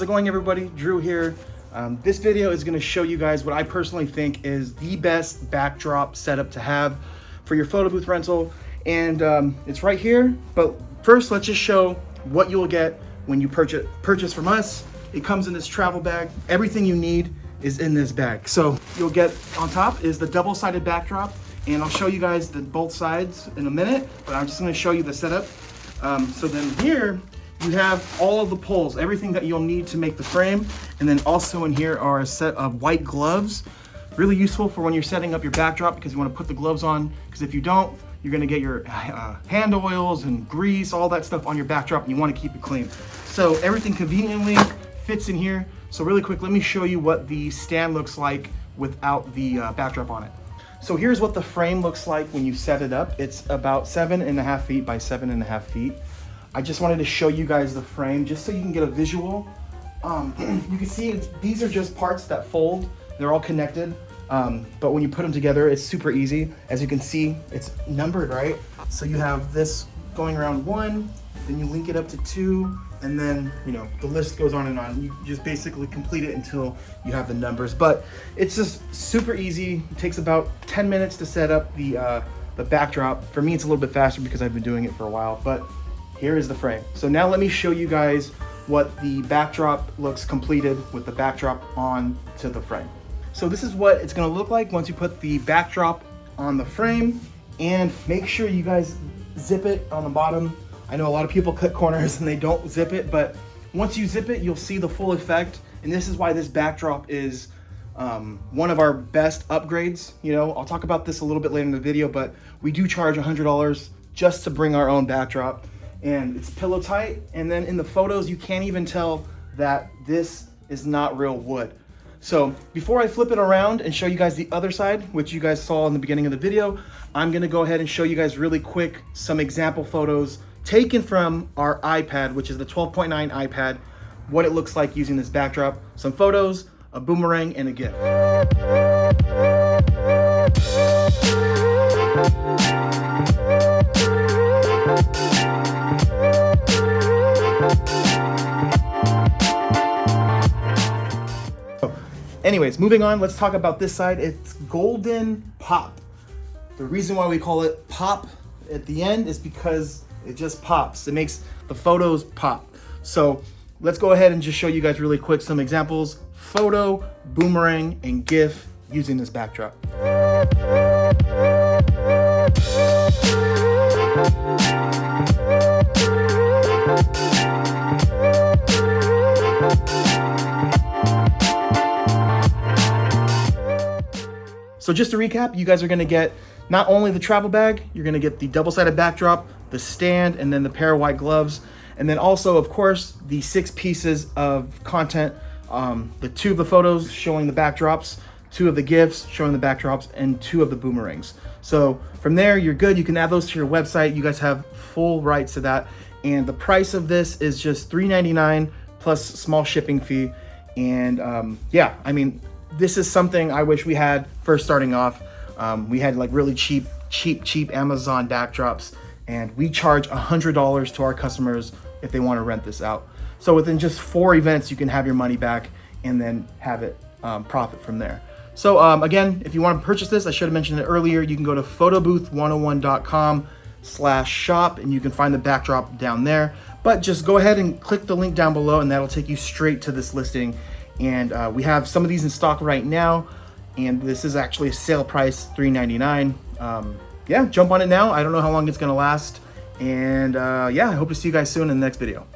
How's it going, everybody? Drew here. This video is going to show you guys what I personally think is the best backdrop setup to have for your photo booth rental, and it's right here. But first, let's just show what you'll get when you purchase from us. It comes in this travel bag. Everything you need is in this bag. So you'll get on top is the double-sided backdrop, and I'll show you guys both sides in a minute, but I'm just going to show you the setup. So then here you have all of the poles, everything that you'll need to make the frame. And then also in here are a set of white gloves. Really useful for when you're setting up your backdrop, because you want to put the gloves on, because if you don't, you're going to get your hand oils and grease, all that stuff on your backdrop, and you want to keep it clean. So everything conveniently fits in here. So really quick, let me show you what the stand looks like without the backdrop on it. So here's what the frame looks like when you set it up. It's about 7.5 feet by 7.5 feet. I just wanted to show you guys the frame just so you can get a visual. You can see these are just parts that fold. They're all connected, but when you put them together, it's super easy. As you can see, it's numbered, right? So you have this going around 1, then you link it up to 2, and then, you know, the list goes on and on. You just basically complete it until you have the numbers. But it's just super easy. It takes about 10 minutes to set up the backdrop. For me, it's a little bit faster because I've been doing it for a while, but here is the frame. So now let me show you guys what the backdrop looks completed with the backdrop on to the frame. So this is what it's gonna look like once you put the backdrop on the frame, and make sure you guys zip it on the bottom. I know a lot of people cut corners and they don't zip it, but once you zip it, you'll see the full effect. And this is why this backdrop is one of our best upgrades. You know, I'll talk about this a little bit later in the video, but we do charge $100 just to bring our own backdrop, and it's pillow tight. And then in the photos, you can't even tell that this is not real wood. So before I flip it around and show you guys the other side, which you guys saw in the beginning of the video, I'm gonna go ahead and show you guys really quick some example photos taken from our iPad, which is the 12.9 iPad, what it looks like using this backdrop, some photos, a boomerang, and a GIF. Anyways, moving on, let's talk about this side. It's golden pop. The reason why we call it pop at the end is because it just pops. It makes the photos pop. So let's go ahead and just show you guys really quick some examples: photo, boomerang, and GIF using this backdrop. So just to recap, you guys are gonna get not only the travel bag, you're gonna get the double-sided backdrop, the stand, and then the pair of white gloves. And then also, of course, the 6 pieces of content, the 2 of the photos showing the backdrops, 2 of the GIFs showing the backdrops, and 2 of the boomerangs. So from there, you're good. You can add those to your website. You guys have full rights to that. And the price of this is just $3.99 plus small shipping fee. And yeah, I mean, this is something I wish we had first starting off. We had like really cheap Amazon backdrops, and we charge $100 to our customers if they want to rent this out. So within just 4 events, you can have your money back and then have it profit from there. So again, if you want to purchase this, I should have mentioned it earlier, you can go to photobooth101.com/shop, and you can find the backdrop down there. But just go ahead and click the link down below, and that'll take you straight to this listing. And we have some of these in stock right now, and this is actually a sale price, $3.99. Yeah, jump on it now. I don't know how long it's gonna last. And yeah, I hope to see you guys soon in the next video.